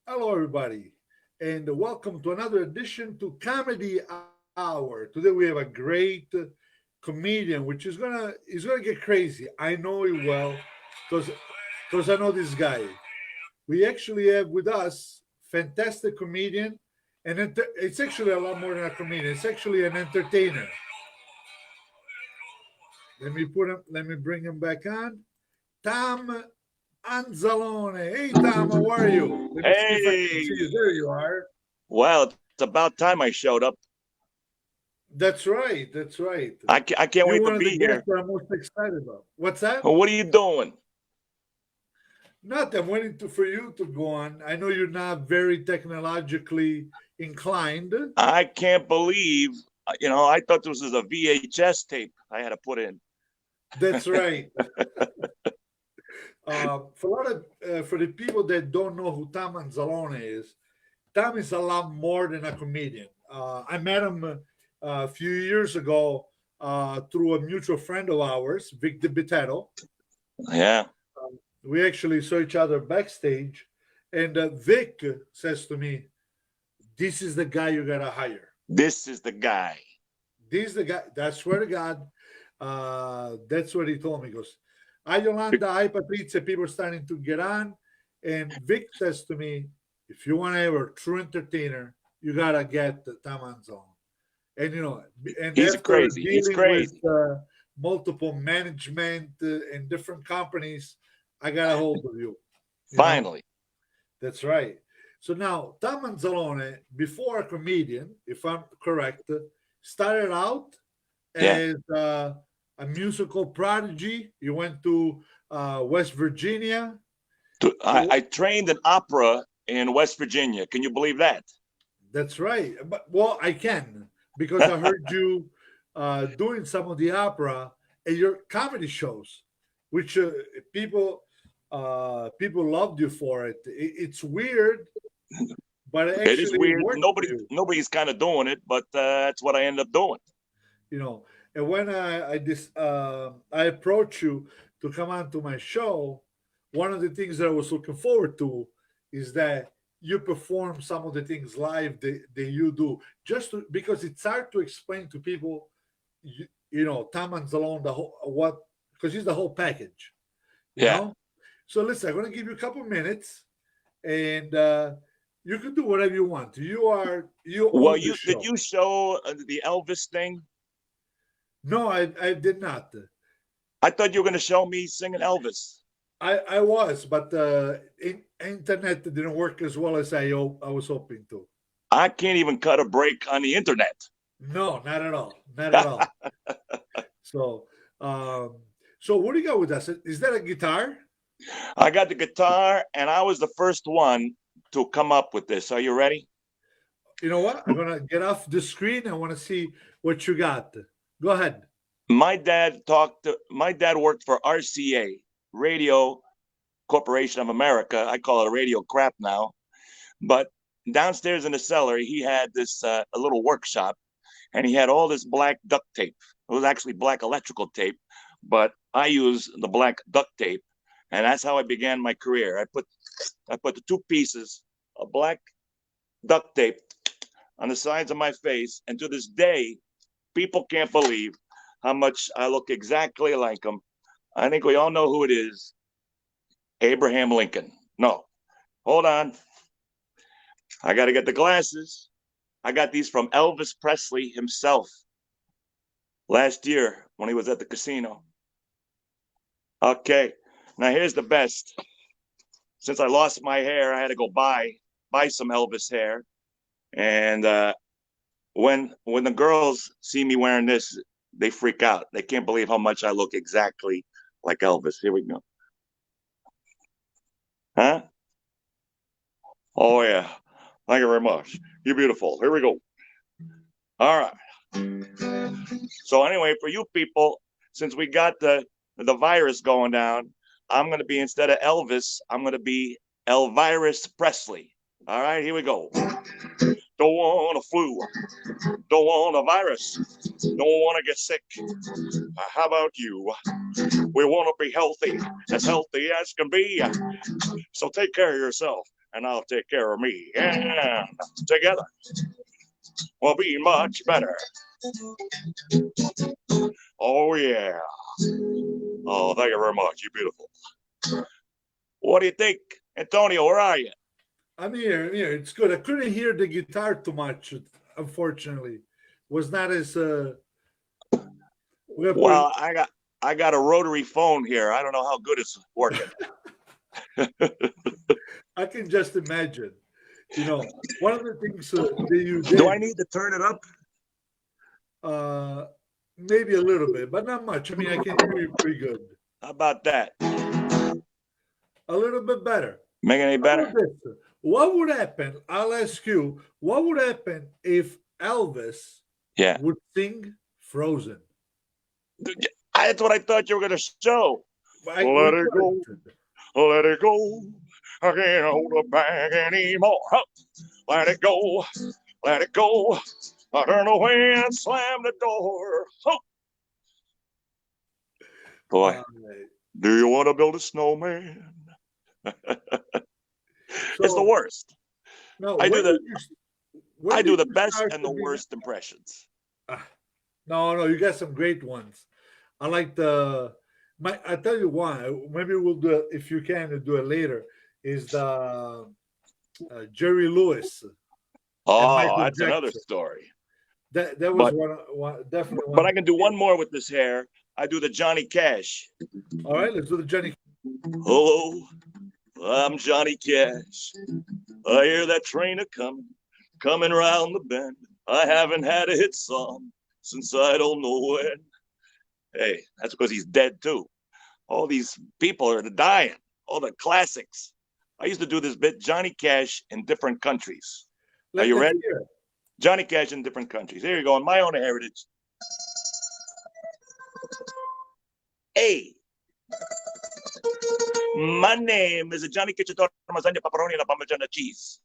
Hello, everybody, and welcome to another edition to Comedy Hour. Today we have a great comedian, which is gonna get crazy. I know it well, because I know this guy. We actually have with us fantastic comedian, and it's actually a lot more than a comedian. It's actually an entertainer. Let me bring him back on. Tom Anzalone. Hey, Tom, how are you? Let me see if I can Hey, see you. There you are. well, it's about time I showed up. That's right. That's right. I can't You're wait to one of the be guests here. that I'm most excited about. What's that? What are you doing? Not. I'm waiting for you to go on. I know you're not very technologically inclined. I can't believe, I thought this was a VHS tape I had to put in. That's right. For a lot of for the people that don't know who Tom Anzalone is, Tom is a lot more than a comedian. I met him a few years ago through a mutual friend of ours, Vic DiBitetto. Yeah, We actually saw each other backstage, and Vic says to me, "This is the guy you gotta hire. this is the guy. This is the guy." I swear to God, that's what he told me. He goes, "Hi Yolanda, hi Patrizia." People are starting to get on, and Vic says to me, "If you want to have a true entertainer, you gotta get Tom Anzalone." And and He's after crazy. He's dealing with crazy. multiple management and different companies, I got a hold of you. You know, Finally. that's right. So now, Tom Manzalone, before a comedian, if I'm correct, started out Yeah. as a musical prodigy. You went to West Virginia. I trained in opera in West Virginia. Can you believe that? That's right. But well, I can because I heard you doing some of the opera at your comedy shows, which people loved you for it. It's weird, but it It is actually weird. worked for you. Nobody's kind of doing it, but that's what I end up doing. You know. And when I approached you to come on to my show, one of the things that I was looking forward to is that you perform some of the things live that you do, because it's hard to explain to people. Tom Anzalone, the whole what because he's the whole package. You Yeah. know. So listen, I'm going to give you a couple minutes, and you can do whatever you want. You Well, own the you did show. you show the Elvis thing? No, I did not. I thought you were going to show me singing Elvis. I was, but internet didn't work as well as I was hoping to. I can't even cut a break on the internet. No, not at all, not at all. So, um, so what do you got with us? Is that a guitar? I got the guitar, and I was the first one to come up with this. Are you ready? You know what? I'm gonna get off the screen. I want to see what you got. Go ahead. My dad worked for RCA, Radio Corporation of America. I call it a radio crap now. But downstairs in the cellar, he had this a little workshop, and he had all this black duct tape. It was actually black electrical tape, but I used the black duct tape, and that's how I began my career. I put the two pieces of black duct tape on the sides of my face, and to this day, people can't believe how much I look exactly like him. I think we all know who it is. Abraham Lincoln. No, hold on. I got to get the glasses. I got these from Elvis Presley himself last year when he was at the casino. Okay, now here's the best. Since I lost my hair, I had to go buy some Elvis hair. And when the girls see me wearing this, they freak out. They can't believe how much I look exactly like Elvis. Here we go. Huh? Oh yeah. Thank you very much. You're beautiful. Here we go. All right. So anyway, for you people, since we got the virus going down, I'm gonna be, instead of Elvis, I'm gonna be Elvirus Presley. All right, here we go. Don't want a flu. Don't want a virus. Don't want to get sick. How about you? We want to be healthy as can be. So take care of yourself, and I'll take care of me. And together, we'll be much better. Oh, yeah. Oh, thank you very much. You're beautiful. What do you think? Antonio, where are you? I'm here. I'm here. It's good. I couldn't hear the guitar too much, unfortunately. Was not as we Well, I got a rotary phone here. I don't know how good it's working. I can just imagine. You know, one of the things that you did. Do I need to turn it up? Maybe a little bit, but not much. I mean, I can hear you pretty good. How about that? A little bit better. Make it any better? What would happen? I'll ask you. What would happen if Elvis would sing Frozen? That's what I thought you were going to show. Let it go. Let it go. I can't hold it back anymore. Let it go. Let it go. I turn away and slam the door. Boy, do you want to build a snowman? It's the worst. No, I do the best and the worst impressions. No, you got some great ones. I like I tell you one. Maybe we'll do it if you can do it later. Is the Jerry Lewis? Oh, that's another story. That was one definitely one. But I can do one more with this hair. I do the Johnny Cash. All right, let's do the Johnny. Hello, I'm Johnny Cash. I hear that train coming around the bend. I haven't had a hit song since I don't know when. Hey, that's because he's dead too. All these people are dying. All the classics. I used to do this bit, Johnny Cash in different countries. Are you ready? Johnny Cash in different countries. Here you go, in my own heritage. Hey, my name is Johnny Cacciatore Lasagna Pepperoni and Parmigiana cheese.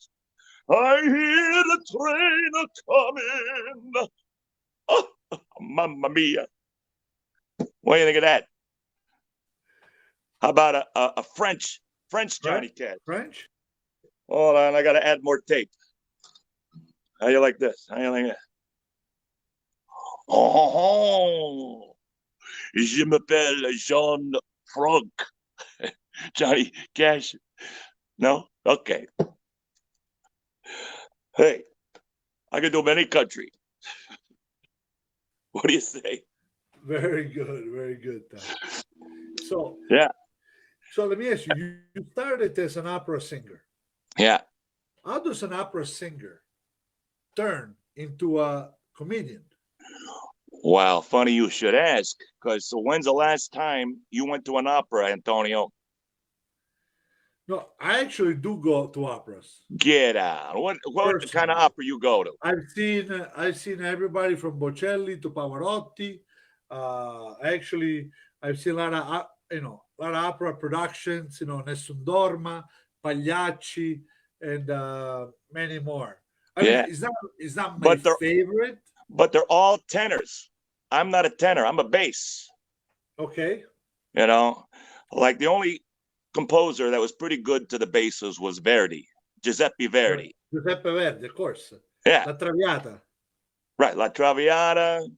I hear the train coming. Oh, mamma mia. What do you think of that? How about a French Johnny Cash? French? Hold on, I got to add more tape. How you like this? How you like that? Oh, je m'appelle Jean Franck. Johnny Cash. No? Okay. Hey, I can do many countries. What do you say? Very good, very good. So yeah. So let me ask you: you started as an opera singer. Yeah. How does an opera singer turn into a comedian? Well, funny you should ask, because when's the last time you went to an opera, Antonio? No, I actually do go to operas. Get out! What kind of opera you go to? I've seen everybody from Bocelli to Pavarotti. I've seen a lot of opera productions. Nessun Dorma, Pagliacci, and many more. I mean, it's not my favorite. But they're all tenors. I'm not a tenor. I'm a bass. Okay. Like the only composer that was pretty good to the basses was Verdi, Giuseppe Verdi. Giuseppe Verdi, of course. Yeah. La Traviata. Right, La Traviata.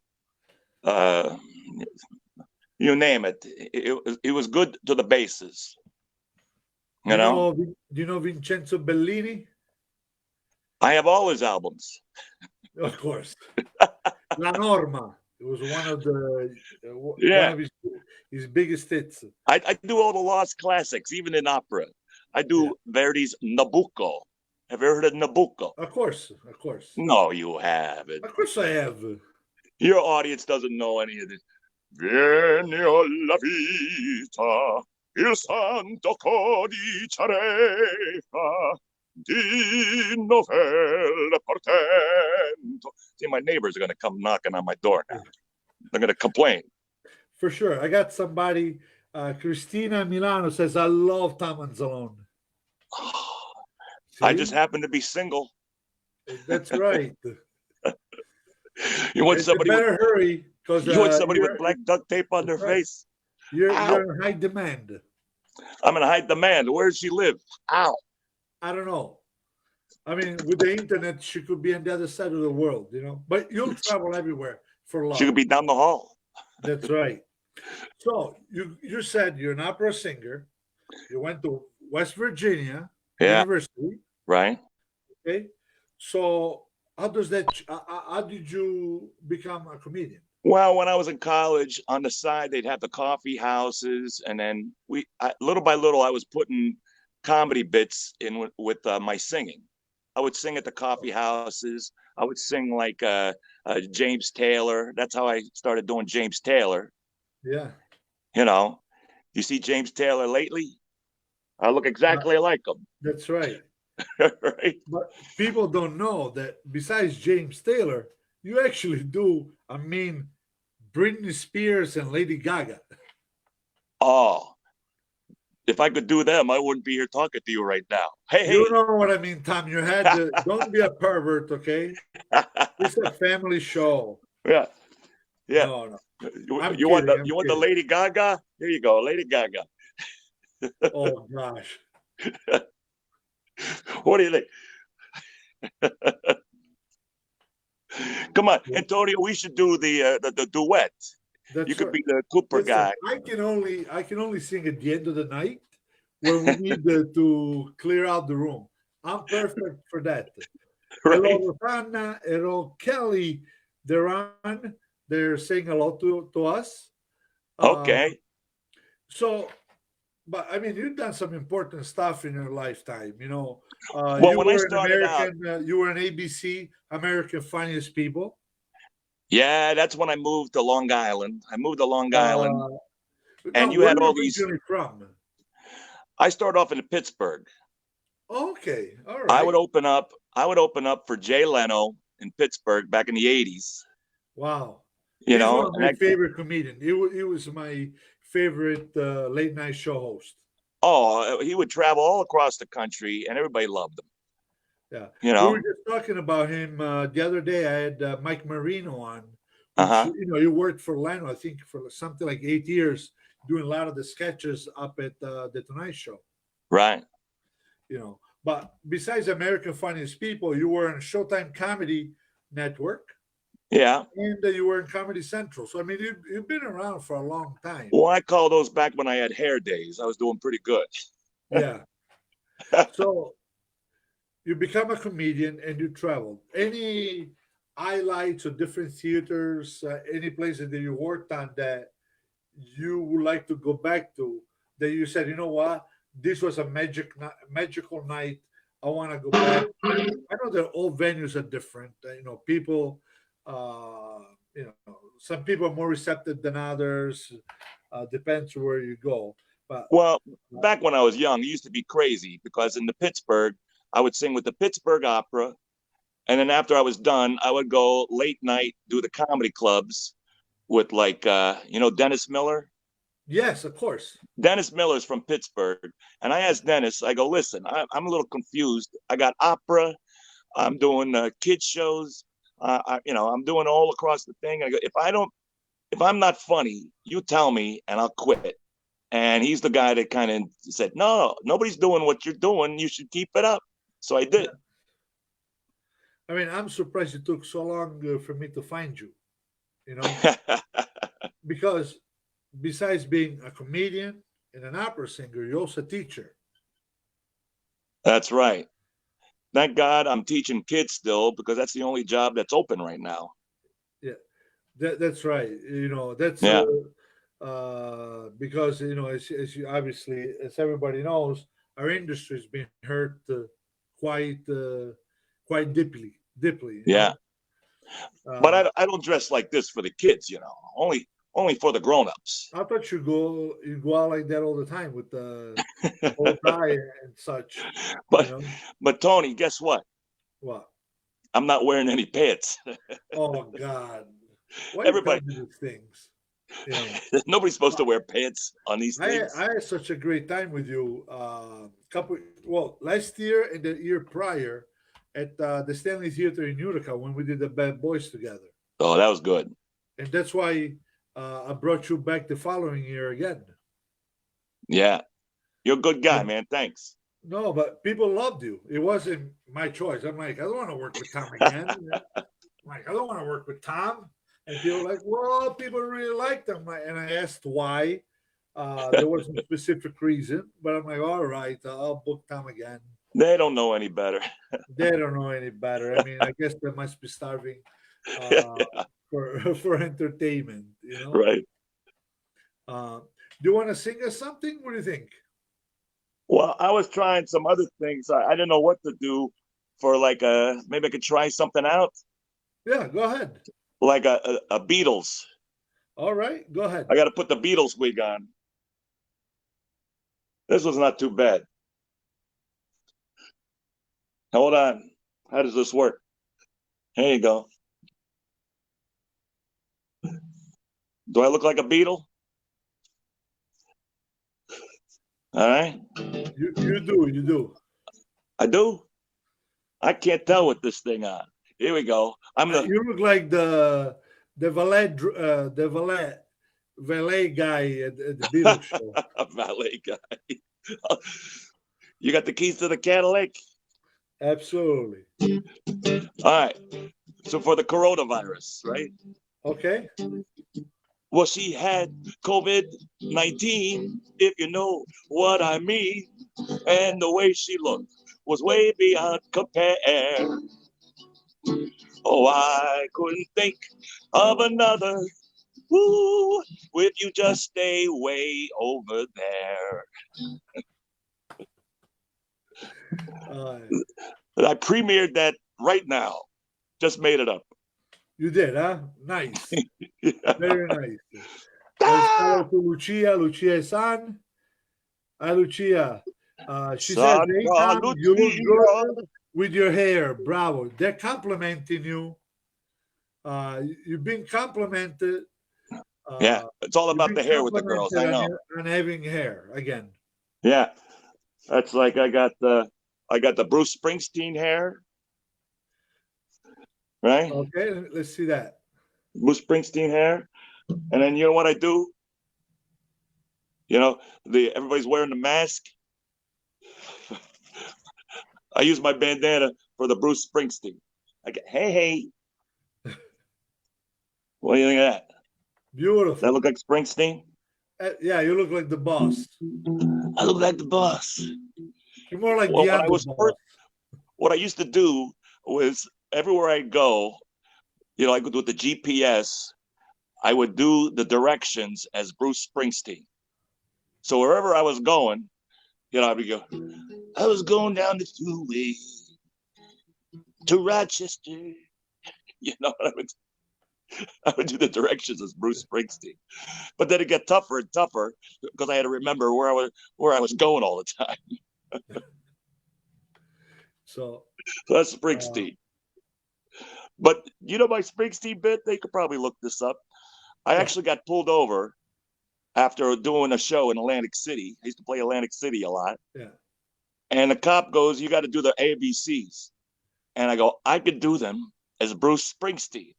You name it. It was good to the basses. Do you know Vincenzo Bellini? I have all his albums. Of course. La Norma. It was one of his biggest hits. I do all the lost classics, even in opera. I do Verdi's Nabucco. Have you heard of Nabucco? Of course. No, you haven't. Of course I have. Your audience doesn't know any of this. Vieni alla vita, il santo codice reca di novelle portento. See, my neighbors are going to come knocking on my door now. They're going to complain. For sure. I got somebody, Christina Milano says, I love Tom Anzalone. I just happen to be single. That's right. You want somebody better hurry. You want somebody with black duct tape on their face? Ow. You're in high demand. I'm in high demand. Where does she live? Ow. I don't know. I mean, with the internet, she could be on the other side of the world, you know. But you'll travel everywhere for She could love. be down the hall. That's right. So you said you're an opera singer. You went to West Virginia Yeah, University. right. Okay. So how does that? How did you become a comedian? Well, when I was in college, on the side they'd have the coffee houses, and then little by little, I was putting comedy bits in with my singing. I would sing at the coffee houses. I would sing like James Taylor. That's how I started doing James Taylor. Yeah, You know, you see James Taylor lately? I look uh, exactly like him, that's right. right? But people don't know that besides James Taylor, you actually do. I mean, Britney Spears and Lady Gaga. Oh, if I could do them, I wouldn't be here talking to you right now. You Hey, know what I mean, Tom. You had to. Don't be a pervert, okay? It's a family show. yeah, yeah. No, no. You, I'm you want kidding. the I'm you want the kidding. Lady Gaga? Here you go, Lady Gaga. Oh gosh. What do you think? Come on, Well, Antonio. We should do the duet. You that's could right. be the Cooper Listen, guy, I can only sing at the end of the night when we need to clear out the room. I'm perfect for that. Hello, right? Rosanna. Hello, Kelly. Deran. They're saying hello to us. Uh, Okay. so, but I mean, you've done some important stuff in your lifetime. Well, You when I were an started out, American. You were an ABC American Funniest People. yeah, that's when I moved to Long Island. I moved to Long Island, Uh, and no, you where had are you all these. originally from? I started off in Pittsburgh. Okay, all I would right. open up. I would open up for Jay Leno in Pittsburgh back in the '80s. Wow. You He's one know, of and my I favorite comedians. He was my favorite late night show host. he would travel all across the country, and everybody loved him. Yeah. You We were know, just talking about him the other day. I had Mike Marino on, uh which, huh, he worked for Leno, I think, for something like 8 years, doing a lot of the sketches up at the Tonight Show. right, But besides American Funniest People, you were on Showtime Comedy Network yeah. and you were in Comedy Central. So, I mean, you've been around for a long time. Well, I call those back when I had hair days. I was doing pretty good. Yeah. So, you become a comedian and you traveled. Any highlights of different theaters, any places that you worked on that you would like to go back to, that you said, you know what, this was a magical night. I want to go back. I know that all venues are different. People, uh, some people are more receptive than others. Depends where you go. But Well, uh, back when I was young, it used to be crazy because in the Pittsburgh, I would sing with the Pittsburgh Opera, and then after I was done, I would go late night do the comedy clubs with like Dennis Miller. yes, of course. Dennis Miller's from Pittsburgh, and I asked Dennis, I go, listen, I'm a little confused. I got opera, I'm doing kids shows, I'm doing all across the thing. I go, if I'm not funny, you tell me, and I'll quit. And he's the guy that kind of said, no, nobody's doing what you're doing. You should keep it up. So I did. I mean, I'm surprised it took so long for me to find you, you know, because besides being a comedian and an opera singer, you're also a teacher. That's right. Thank God I'm teaching kids still because that's the only job that's open right now. Yeah, that's right. That's Yeah. because as you obviously, as everybody knows, our industry has been hurt quite deeply. Yeah. But Uh, I don't dress like this for the kids, only for the grown-ups. I thought you go out like that all the time with the bow tie and such. You but know but Tony, guess what? what? I'm not wearing any pants. Oh God, why you tell Everybody, me these things? You know, nobody's supposed to wear pants on these I things. had such a great time with you. Last year and the year prior at the Stanley Theater in Utica when we did the Bad Boys together, Oh, that was good. and that's why I brought you back the following year again. Yeah, you're a good guy, And man. Thanks. no, but people loved you. It wasn't my choice. I'm like, I don't want to work with Tom again. I'm like, I don't want to work with Tom. And people were like, well, people really liked him. And I asked why. There wasn't a specific reason, but I'm like, all right, I'll book Tom again. They don't know any better. They don't know any better. I mean, I guess they must be starving uh, for for entertainment. Right. Do you want to sing us something? What do you think? Well, I was trying some other things. I didn't know what to do for like maybe I could try something out Yeah, go ahead. like a Beatles. All right, go ahead. I got to put the Beatles wig on. This was not too bad. Hold on. How does this work? Here you go. Do I look like a Beatle? All right. You do. I do. I can't tell with this thing on. Here we go. I'm the You look like the valet guy at the Beatles show. valet guy. You got the keys to the Cadillac? Absolutely. All right. So for the coronavirus, right? Okay. Well, she had COVID-19, if you know what I mean. And the way she looked was way beyond compare. Oh, I couldn't think of another. Ooh, if you just stay way over there. Uh, I premiered that right now. Just made it up. you did, huh? Nice. Yeah. Very nice. Ah! To Lucia. Lucia San. Hi, Lucia. She says, hey, Sandra Tom, you look Lucia. good with your hair. Bravo. They're complimenting you. You've been complimented. Yeah, it's all You've about been the hair with the girls. complimented I on, know. on having hair again. Yeah, that's like I got the Bruce Springsteen hair, right? Okay, let's see that. Bruce Springsteen hair, and then you know what I do? You know, the everybody's wearing the mask. I use my bandana for the Bruce Springsteen. I get, hey, what do you think of that? That Beautiful. look like Springsteen? Yeah, you look like the boss. I look like the boss. You're more like Well, the when I was underboss. first, what I used to do was everywhere I go, you know, I could do with the GPS. I would do the directions as Bruce Springsteen. So wherever I was going, you know, I would go. I was going down the thruway to Rochester. You know, I would do the directions as Bruce Springsteen. But then it got tougher and tougher because I had to remember where I was going all the time. So So that's Springsteen. But you know my Springsteen bit? They could probably look this up. I actually got pulled over after doing a show in Atlantic City. I used to play Atlantic City a lot. yeah. And the cop goes, you got to do the ABCs. And I go, I could do them as Bruce Springsteen.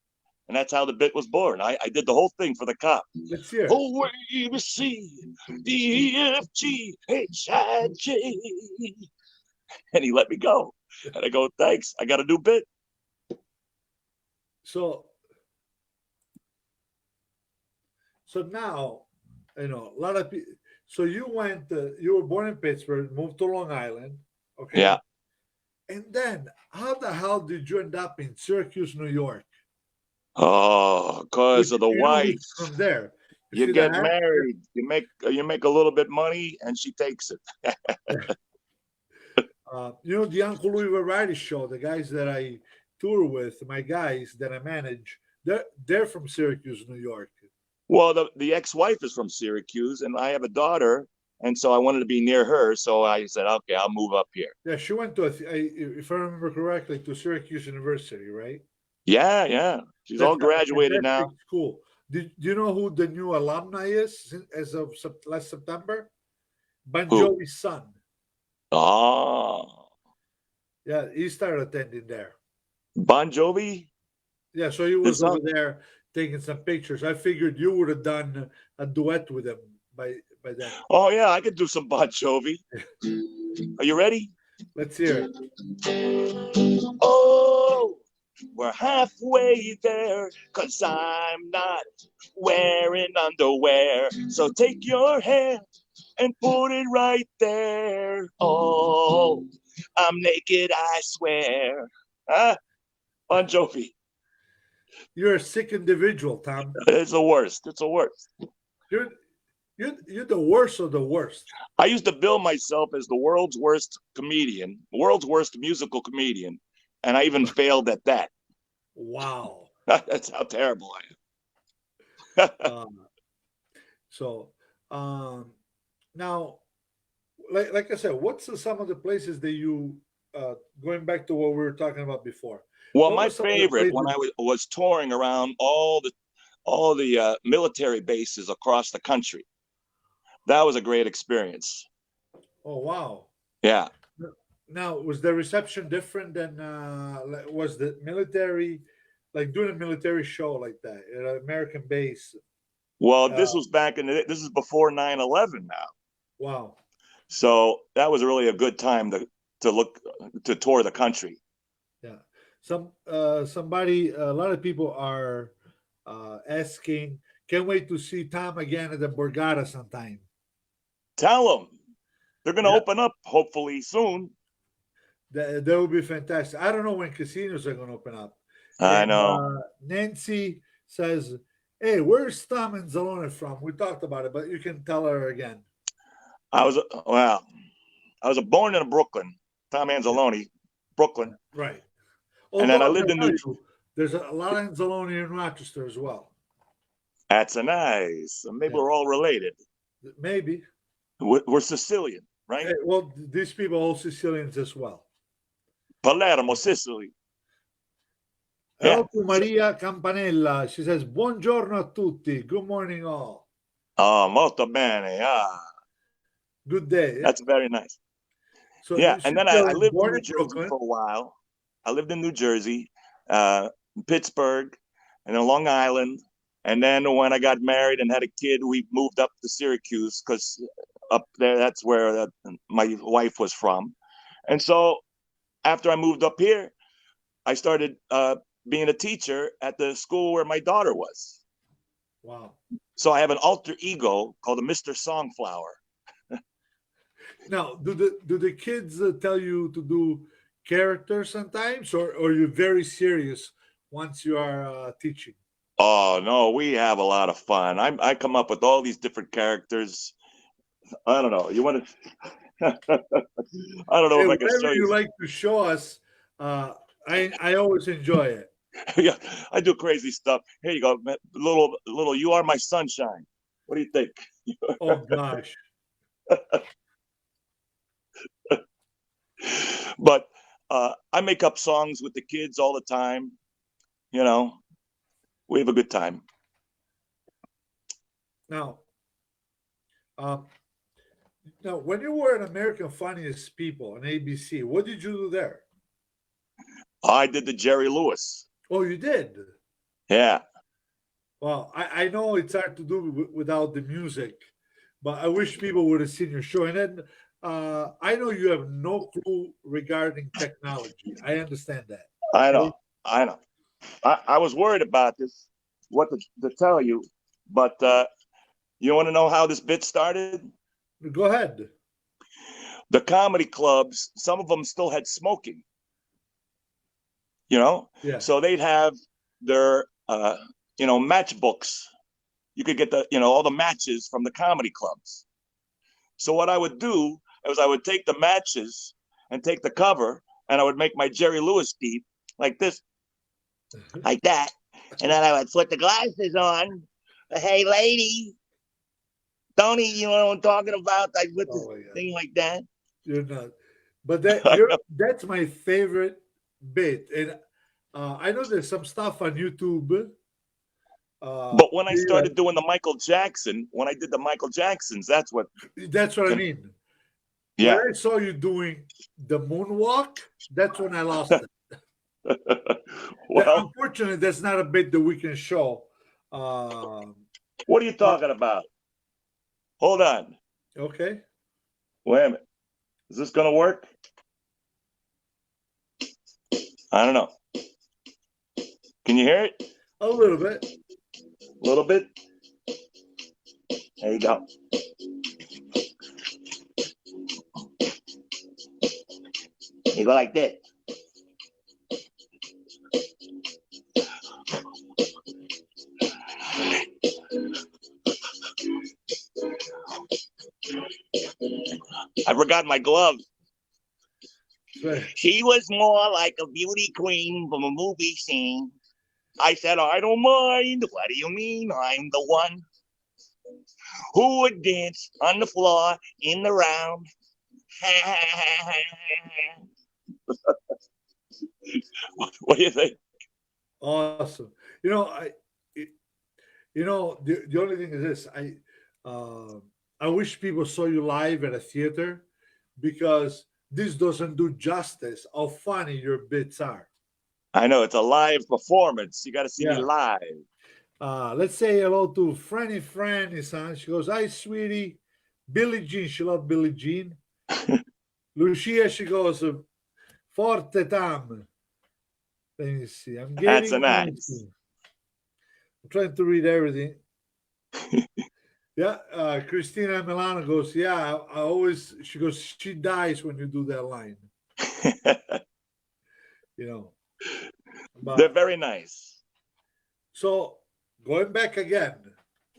And that's how the bit was born. I did the whole thing for the cop. Let's hear it. Oh, A, B, C, D, E, F, G, H, I, J. And he let me go. And I go, thanks. I got a new bit. So now, a lot of people. So you you were born in Pittsburgh, moved to Long Island, okay? Yeah. And then, how the hell did you end up in Syracuse, New York? Oh, because of the wife. From there. You get married, you make a little bit money, and she takes it. The Uncle Louis Variety Show, the guys that I tour with, my guys that I manage, they're from Syracuse, New York. Well, the ex-wife is from Syracuse, and I have a daughter, and so I wanted to be near her. So I said, okay, I'll move up here. Yeah, she went to, if I remember correctly, to Syracuse University, right? Yeah. She's all graduated now. School. Do you know who the new alumni is as of last September? Bon Jovi's son. Oh. Yeah, he started attending there. Bon Jovi? Yeah, so he was over there taking some pictures. I figured you would have done a duet with him by then. Oh yeah, I could do some Bon Jovi. Are you ready? Let's hear it. Oh, we're halfway there, 'cause I'm not wearing underwear. So take your hand and put it right there. Oh, I'm naked, I swear. Huh? Bon Jovi. You're a sick individual, Tom. It's the worst. It's the worst. You're you're the worst of the worst. I used to bill myself as the world's worst comedian, world's worst musical comedian, and I even failed at that. Wow. That's how terrible I am. So now, like I said, what's some of the places that you going back to what we were talking about before? Well, What my was some of the favorite when places? I was touring around all the military bases across the country. That was a great experience. Oh wow. Yeah. Now, was the reception different than was the military, like doing a military show like that at an American base? Well, Uh, this was this is before 9/11 now. wow. So that was really a good time to tour the country. Yeah. Somebody, a lot of people are asking, can't wait to see Tom again at the Borgata sometime. Tell them they're going to Yeah, open up hopefully soon. that would be fantastic. I don't know when casinos are going to open up. I And know. Nancy says, "Hey, where's Tom and Zalone from? We talked about it, but you can tell her again." I was well, I was born in Brooklyn, Tom Yeah, Anzalone, Brooklyn, right. and then Although I I'm lived going to in tell New. you, there's a lot of Anzalone in Rochester as well. That's a nice. Maybe Yeah, we're all related. maybe. We're Sicilian, right? Well, these people are all Sicilians as well. Palermo, Sicily. Yeah. Hello to Maria Campanella. She says, "Buongiorno a tutti. Good morning, all. Oh, molto bene. Ah, Good day." Yeah. that's very nice. So Yeah, and she's then I lived in born New in Jersey Brooklyn. for a while. I lived in New Jersey, uh, Pittsburgh, and then Long Island. And then when I got married and had a kid, we moved up to Syracuse because up there, that's where my wife was from. And so after I moved up here, I started being a teacher at the school where my daughter was. Wow. So I have an alter ego called a Mr. Songflower. Now, do the kids tell you to do characters sometimes, or you're very serious once you are teaching? Oh no, we have a lot of fun. I come up with all these different characters. I don't know. You want to? I don't know Hey, if I can whatever show you. you like to show us, uh, I always enjoy it. Yeah, I do crazy stuff. Here you go, little. You are my sunshine. What do you think? Oh gosh. But I make up songs with the kids all the time. You know, we have a good time. Now, um, now, when you were an American Funniest People on ABC, what did you do there? I did the Jerry Lewis. Oh, you did. Yeah. Well, I know it's hard to do without the music, but I wish people would have seen your show. And then I know you have no clue regarding technology. I understand that. I Okay, know. I know. I was worried about this, what to tell you, but you want to know how this bit started? go ahead. The comedy clubs, some of them still had smoking, you know? Yeah. So they'd have their, matchbooks. You could get all the matches from the comedy clubs. So what I would do is I would take the matches and take the cover and I would make my Jerry Lewis beat like this, like that. And then I would put the glasses on. Hey, lady, Tony, you know what I'm talking about? I put this Oh my God, thing like that. you're not. But that's my favorite bit, and I know there's some stuff on YouTube. But when I Like, started doing the Michael Jackson, when I did the Michael Jacksons, that's what. that's what I mean. When Yeah. I saw you doing the moonwalk, that's when I lost it. Well, Unfortunately, that's not a bit that we can show. Um, What are you but talking about? Hold on. okay, Wait a minute. Is this going to work? I don't know. Can you hear it? a little bit. A little bit? There you go. You go like this. I forgot my glove. She was more like a beauty queen from a movie scene. I said, I don't mind. What do you mean? I'm the one who would dance on the floor in the round. What do you think? Awesome. You know, the only thing is this. Uh, I wish people saw you live at a theater because this doesn't do justice how funny your bits are. I know it's a live performance. You got to see me Yeah. live. Let's say hello to Franny son. She goes, "Hi, sweetie." Billie Jean. She loves Billie Jean. Lucia. She goes, "Forte Tam." Let me see. I'm That's a getting. nice. I'm trying to read everything. Yeah, Christina Milano goes, yeah, I always, she goes, she dies when you do that line, you know. They're But very nice. so going back again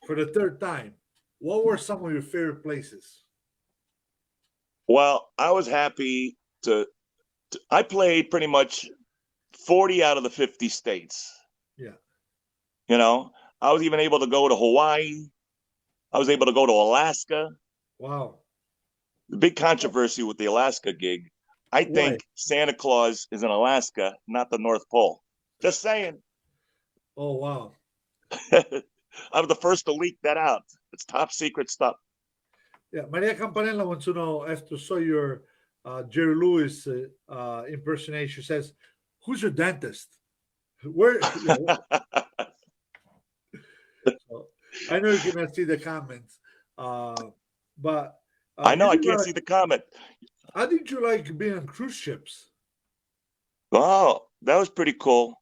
for the third time, what were some of your favorite places? Well, I was happy I played pretty much 40 out of the 50 states. Yeah. You know, I was even able to go to Hawaii. I was able to go to Alaska. Wow. The big controversy with the Alaska gig. I Why? think Santa Claus is in Alaska, not the North Pole. Just saying. Oh, wow. I'm the first to leak that out. It's top secret stuff. Yeah. Maria Campanella wants to know after saw your Jerry Lewis impersonation, says, who's your dentist? Where? So, I know you cannot see the comments, uh, but I know you I did can't not. see the comment. How did you like being on cruise ships? Oh, that was pretty cool.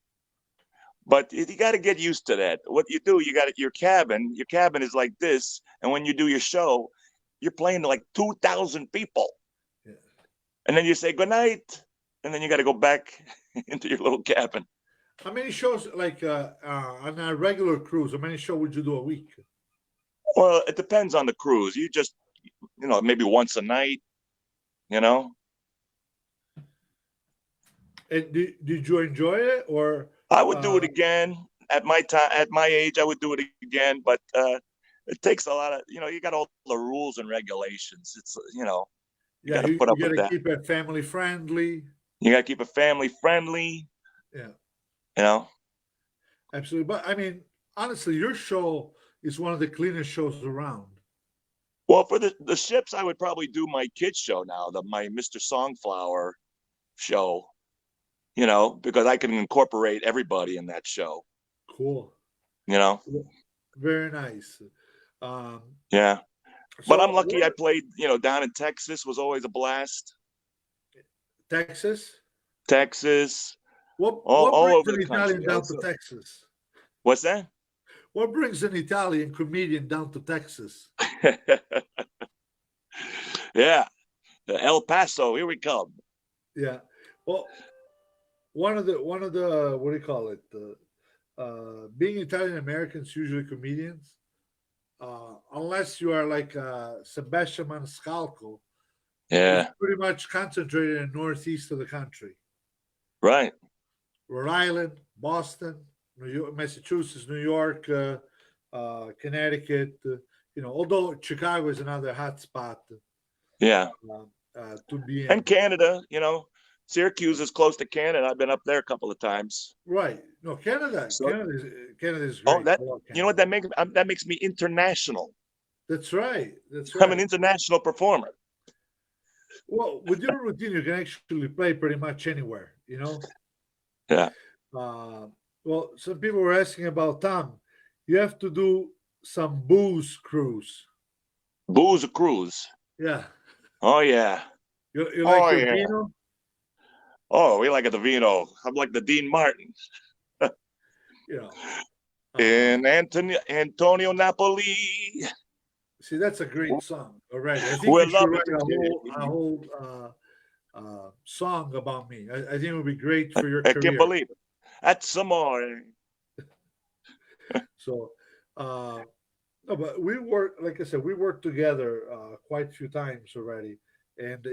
But you got to get used to that. What you do, you got your cabin. Your cabin is like this, and when you do your show, you're playing to like 2,000 people, Yeah. and then you say good night, and then you got to go back into your little cabin. How many shows, like on a regular cruise, how many shows would you do a week? Well, it depends on the cruise. You just, maybe once a night. You know, And did you enjoy it, or I would do it uh, again at my time. At my age, I would do it again, but it takes a lot of, you got all the rules and regulations. It's, you yeah, got to you, put you up got with to that. keep it family friendly? You got to keep it family friendly. Yeah, You know. absolutely. But I mean, honestly, your show is one of the cleanest shows around. Well, for the ships, I would probably do my kids show now, my Mr. Songflower show. Because I can incorporate everybody in that show. Cool. You know. Very nice. Um, Yeah. But I'm so, lucky I played, down in Texas was always a blast. Texas. Texas, What all brings over an the country. Italian down to Texas? What's that? What brings an Italian comedian down to Texas? Yeah, El Paso. Here we come. Yeah. Well, one of the what do you call it? Being Italian Americans, usually comedians, unless you are like Sebastian Maniscalco, is Yeah, pretty much concentrated in northeast of the country. right. Rhode Island, Boston, Massachusetts, New York, Connecticut. Although Chicago is another hot spot Yeah, to be and in. Canada. Syracuse is close to Canada. I've been up there a couple of times. Right. No, Canada. So, Canada is oh, great. I love what Canada. that makes me international. That's right. That's I'm an right. international performer. Well, with your routine, you can actually play pretty much anywhere. Yeah. Uh, well, some people were asking about Tom. you have to do some booze cruise. Booze Cruise. Yeah. Oh yeah. You like Oh your yeah. vino? Oh, we like it the vino. I'm like the Dean Martin. You know. And Antonio Napoli. See, that's a great song already. I think We're you should loving write a whole a it. whole song about me. I think it would be great for your I can't career. believe it. That's some more. So, no, but we work, like I said, we worked together quite a few times already, and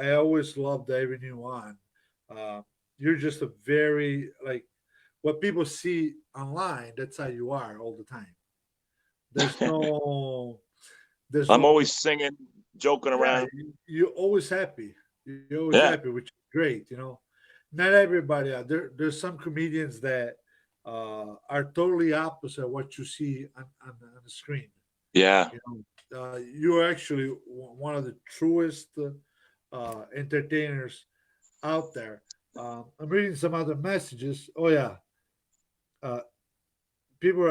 I always loved having you on. Uh, you're just a very like what people see online. That's how you are all the time. There's no, there's I'm no, always singing, joking yeah. around. You're always happy. You're always Yeah, happy, which is great. Not everybody. There's some comedians that are totally opposite of what you see on the screen. yeah. You're actually one of the truest entertainers out there. I'm reading some other messages. Oh yeah, uh, people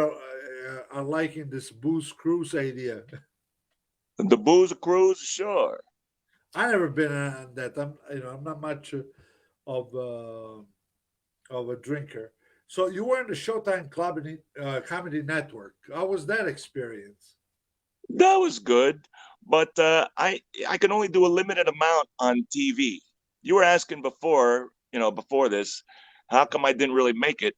are liking this booze cruise idea. The Booze Cruise, sure. I never been on that. I'm not much of a drinker. So you were in the Showtime Comedy Network. How was that experience? That was good, but I can only do a limited amount on TV. You were asking before, before this, how come I didn't really make it?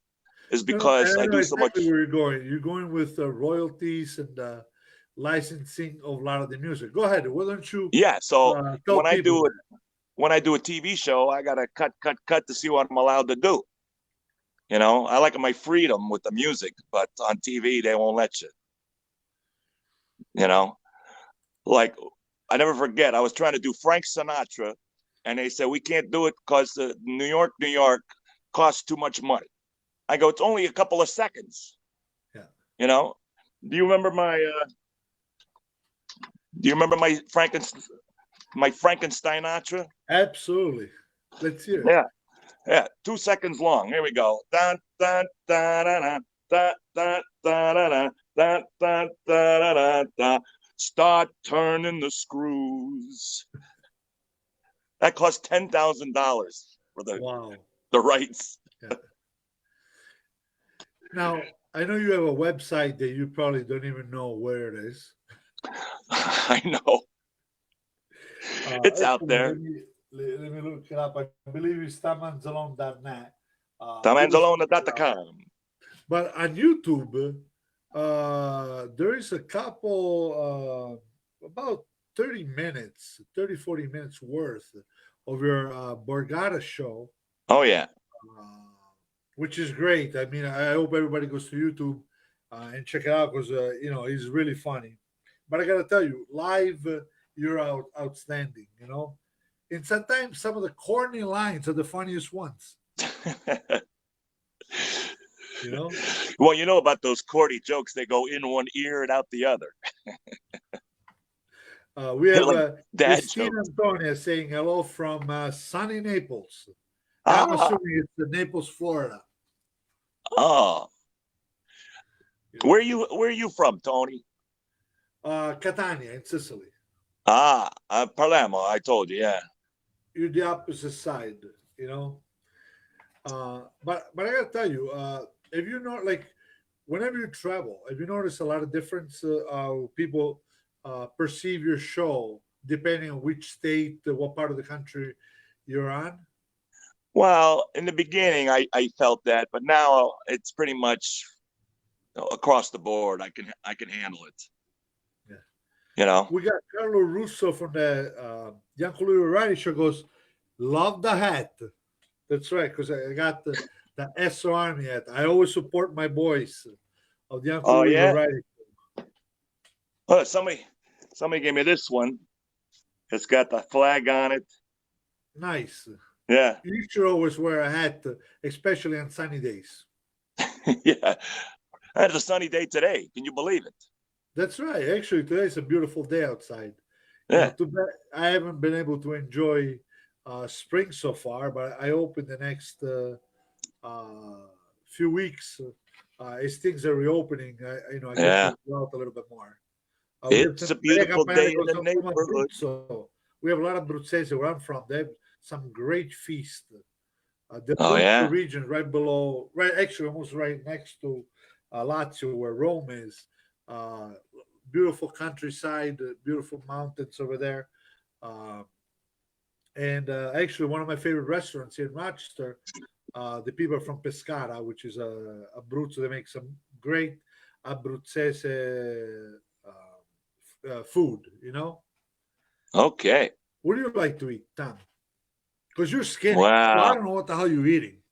Is No, no, I because I know do so exactly much. where you're going. You're going with royalties and licensing of a lot of the music. Go ahead. Why don't you Yeah. So tell people that? when I do a TV show, I gotta cut to see what I'm allowed to do. I like my freedom with the music, but on TV they won't let you. You know, like I never forget. I was trying to do Frank Sinatra, and they said we can't do it because New York costs too much money. I go, it's only a couple of seconds. Yeah, You know, do you remember my? Do you remember my Frankensteinatra? absolutely. Let's hear it. Yeah, yeah, 2 seconds long. Here we go. Dun, dun, dun, dun, dun, dun, dun, dun, dun, dun, dun, dun, dun. Start turning the screws. That cost $10,000 for Wow. the rights. Yeah. Now I know you have a website that you probably don't even know where it is. I know it's That's out fine. there. Let me look it up. I believe it's tamanzalone.net. It was, TomAnzalone.com. but on YouTube, there is a couple, about 30 minutes, 30, 40 minutes worth of your Borgata show, Oh yeah. uh, which is great. I mean, I hope everybody goes to YouTube and check it out because, it's really funny. But I got to tell you, live, you're outstanding. And sometimes some of the corny lines are the funniest ones, you know? Well, you know about those corny jokes, they go in one ear and out the other. We have Like dad Christina jokes. Antonia saying hello from sunny Naples. I'm Ah, assuming it's Naples, Florida. oh. You know, Where are you from, Tony? Catania in Sicily. Ah, Palermo, I told you, yeah. You're the opposite side. You know, but I gotta tell you, if you know, like, whenever you travel, have you noticed a lot of difference how people perceive your show depending on which state, what part of the country you're on? Well, in the beginning I felt that, but now it's pretty much across the board. I can handle it. Yeah. You know? We got Carlo Russo from the Giancolino Variety Show goes, love the hat. That's right, because I got the SO Army hat. I always support my boys of the Uncle Oh Louis yeah? Variety. Oh, somebody gave me this one. It's got the flag on it. Nice. Yeah. You should always wear a hat, especially on sunny days. Yeah. I had a sunny day today. Can you believe it? That's right. Actually, today's a beautiful day outside. Yeah. I haven't been able to enjoy spring so far, but I hope in the next few weeks as things are reopening, I get Yeah. to go out a little bit more. We have It's some a great beautiful day in the some neighborhood. Abruzzo. We have a lot of Abruzzese where I'm from. They have some great feast. The Oh, Abruzzo yeah. region, right below, right actually almost right next to Lazio, where Rome is. Uh, Beautiful countryside, beautiful mountains over there. Uh, and actually, one of my favorite restaurants here in Rochester, the people are from Pescara, which is Abruzzo. They make some great Abruzzese food. Okay. What do you like to eat, Tom? Because you're skinny, so I Wow. don't know what the hell you're eating.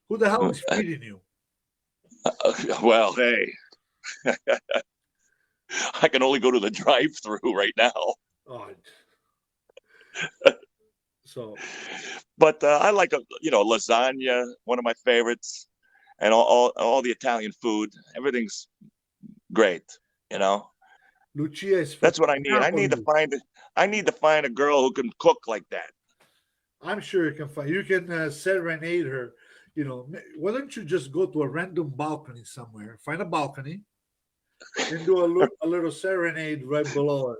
Who the hell is feeding you? Well, hey, I can only go to the drive-through right now. Oh, so But I like lasagna, one of my favorites, and all the Italian food. Everything's great. You know, Lucia is from that's what I need. Napoli. I need to find a girl who can cook like that. I'm sure you can find. You can serenade her. Why don't you just go to a random balcony somewhere, find a balcony, and do a little serenade right below it.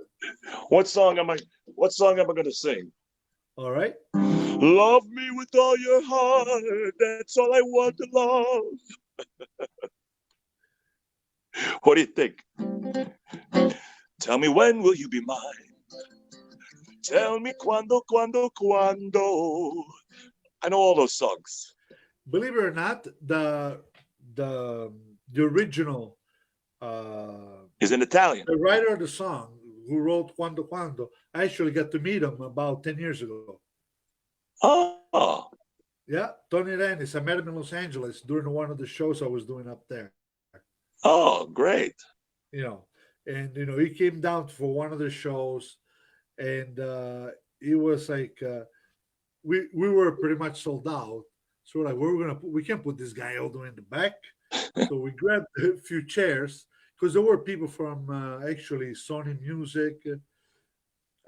What song am I? What song am I going to sing? All right. Love me with all your heart. That's all I want to love. What do you think? Tell me when will you be mine? Tell me cuando, cuando, cuando. I know all those songs. Believe it or not, the the original Is in Italian. the writer of the song who wrote Quando Quando, I actually got to meet him about 10 years ago. Oh, Yeah, Tony Rennis. I met him in Los Angeles during one of the shows I was doing up there. oh, great. You know, and he came down for one of the shows, and it was like we were pretty much sold out. So we're like, we can't put this guy all the way in the back. So we grabbed a few chairs because there were people from actually Sony Music.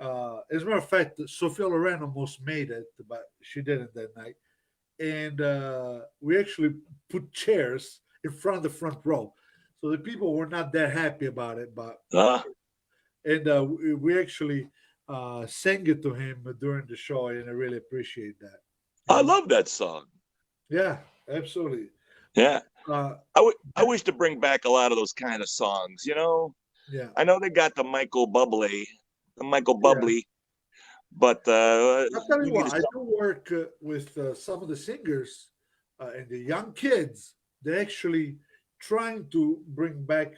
As a matter of fact, Sophia Loren almost made it, but she didn't that night. And we actually put chairs in front of the front row. So the people were not that happy about it, but Uh, and we actually sang it to him during the show, and I really appreciate that. You I know, love that song. yeah, absolutely. Yeah. Uh, I wish to bring back a lot of those kind of songs. yeah, I know they got the Michael yeah. Bublé, but I'll tell you we need what, I to. do work with some of the singers and the young kids. They're actually trying to bring back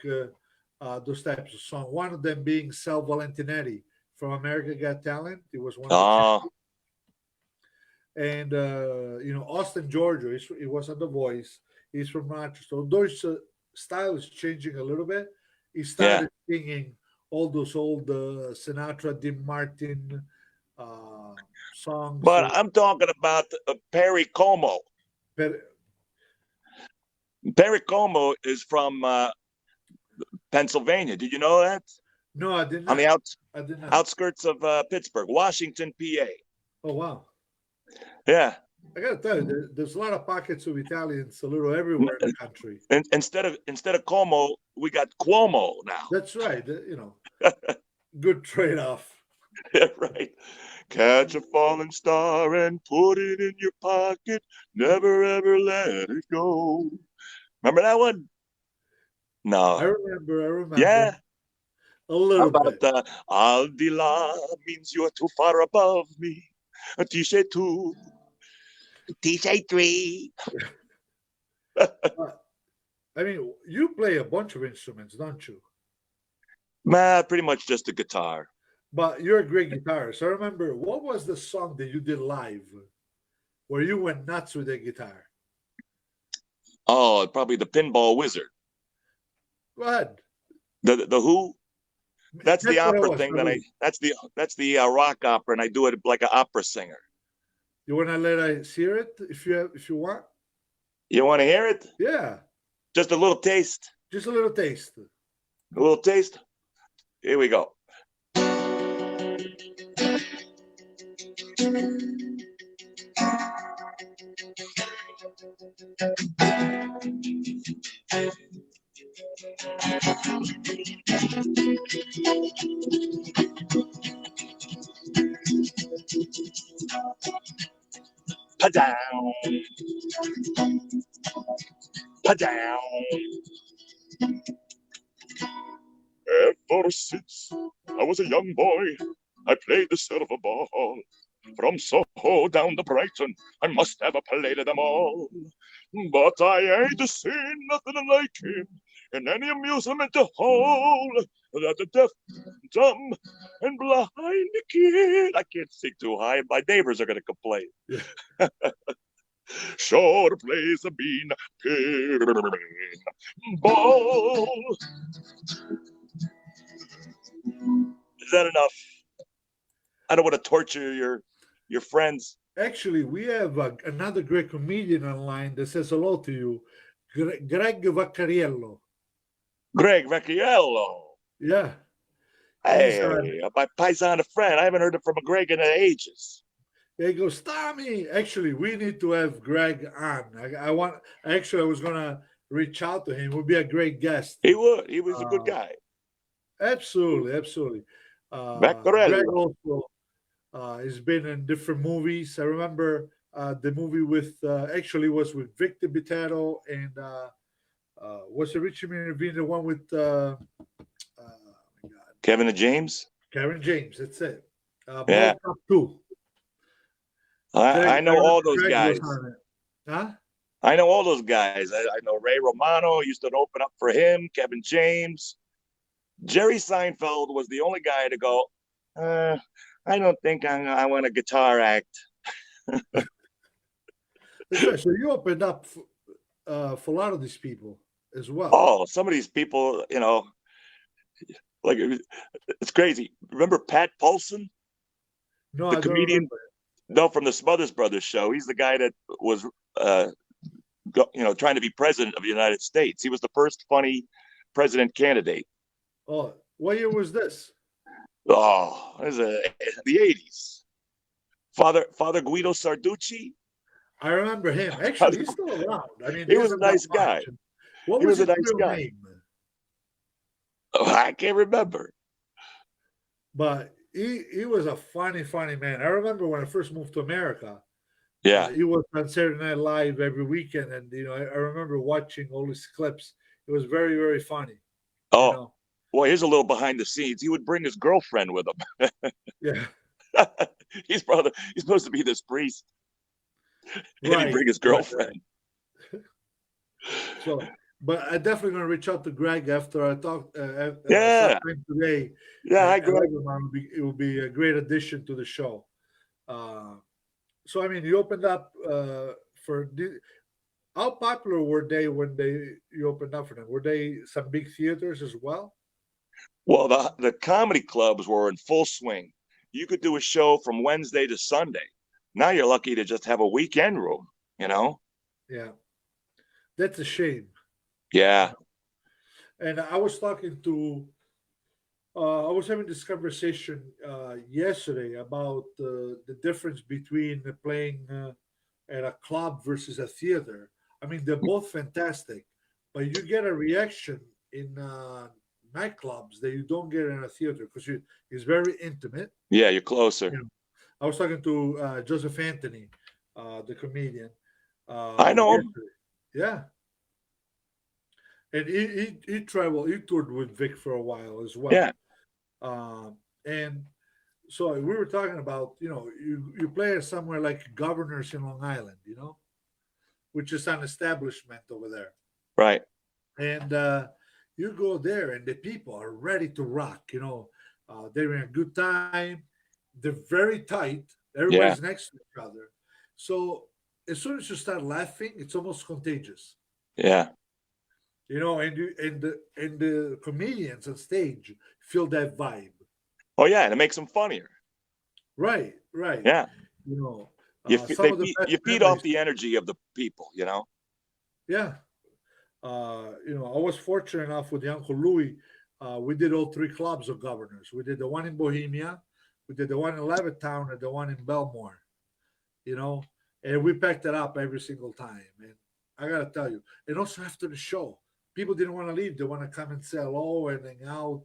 those types of songs. One of them being Sal Valentinetti from America Got Talent. He was one of the Oh, and Austin Georgia. He was on The Voice. He's from Rochester. Although his style is changing a little bit, he yeah. started singing all those old Sinatra, Dean Martin uh, songs. But I'm talking about Perry Como. But Perry Como is from Pennsylvania. Did you know that? no, I did On not. the I did not. outskirts of Pittsburgh, Washington, PA. Oh wow! Yeah. I gotta tell you, there's a lot of pockets of Italians a little everywhere in the country. And instead of Como, we got Cuomo now. That's right. Good trade off. Right. Catch a falling star and put it in your pocket. Never ever let it go. Remember that one? I No. remember. I remember Yeah. a How little about bit. Al di là means you're too far above me. Ti sei tu, ti sei three. But I mean, you play a bunch of instruments, don't you? Pretty much just a guitar. But you're a great guitarist. I remember what was the song that you did live where you went nuts with the guitar? Oh, probably the Pinball Wizard. Go ahead. The Who. That's the That's what it opera was. thing The that I. Who. That's the rock opera, and I do it like an opera singer. You wanna let us hear it if you want? You want to hear it? Yeah, Just a little taste. just a little taste. A little taste. Here we go. Pa-down. Pa-down. Ever since I was a young boy, I played the silver ball. From Soho down to Brighton, I must have played them all. But I ain't seen nothing like him in any amusement hall. That the deaf, dumb, and blind kid. I can't sing too high. My neighbors are going to complain. Yeah. Sure plays a bean ball. Is that enough? I don't want to torture your friends. Actually, we have another great comedian online that says hello to you, Greg Vaccariello. Greg Vecchiello. Yeah, he's Hey, my paisan friend. I haven't heard from a Greg in ages. he goes, Tommy. Actually, we need to have Greg on. I want. Actually, I was gonna reach out to him. Would be a great guest. He would. He was a good Uh, guy. Absolutely, absolutely. Greg Vecchiello. also has been in different movies. I remember the movie with actually was with Victor Bitero and was it Richie Minervini, the one with my God, Kevin and James. Karen James. That's it. Yeah, Mall Cop 2. I I know all remember those Greg was guys. on it. Huh? I know all those guys. I know Ray Romano used to open up for him. Kevin James. Jerry Seinfeld was the only guy to go. I don't think I want a guitar act. That's right. So you opened up for a lot of these people as well. Oh, some of these people, like it's crazy. Remember Pat Paulson, No, the I don't comedian? remember. No, from the Smothers Brothers show. He's the guy that was, trying to be president of the United States. He was the first funny president candidate. Oh, what year was this? Oh, it was the '80s. Father Guido Sarducci. I remember him. Actually, Father, he's still around. I mean, he he was a hasn't done nice guy. much. What He was was a his nice real guy. name? Oh, I can't remember. But he was a funny man. I remember when I first moved to America, Yeah. he was on Saturday Night Live every weekend, and I remember watching all his clips. It was very funny. You Oh, know, well, here's a little behind the scenes. He would bring his girlfriend with him. yeah, He's supposed to be this priest, and he'd right, bring his right. girlfriend. So, but I definitely going to reach out to Greg after I talk Yeah, sometime today. yeah, I And agree. it will be a great addition to the show. So, I mean, you opened up how popular were they when you opened up for them? Were they some big theaters as well? Well, the comedy clubs were in full swing. You could do a show from Wednesday to Sunday. Now you're lucky to just have a weekend room. You know? Yeah, that's a shame. Yeah, And I was talking to, I was having this conversation yesterday about the difference between playing at a club versus a theater. I mean, they're both fantastic, but you get a reaction in nightclubs that you don't get in a theater because it's very intimate. yeah, you're closer. You know, I was talking to Joseph Anthony, the comedian, I know him. yesterday. Yeah, and he traveled, he toured with Vic for a while as Yeah, well. And so we were talking about, you play somewhere like Governors in Long Island, which is an establishment over there. right. And you go there and the people are ready to rock, they're in a good time. They're very tight. Yeah, Everybody's next to each other. So as soon as you start laughing, it's almost contagious. yeah. And the comedians on stage feel that vibe. Oh, yeah, and it makes them funnier. Right, right. Yeah, Some of the best you feed off memories. the energy of the people. Yeah. I was fortunate enough with the Uncle Louis. We did all three clubs of Governors. We did the one in Bohemia, we did the one in Levittown, and the one in Belmore. You know, and we packed it up every single time. And I gotta tell you, and also after the show, people didn't want to leave. They want to come and say hello and hang out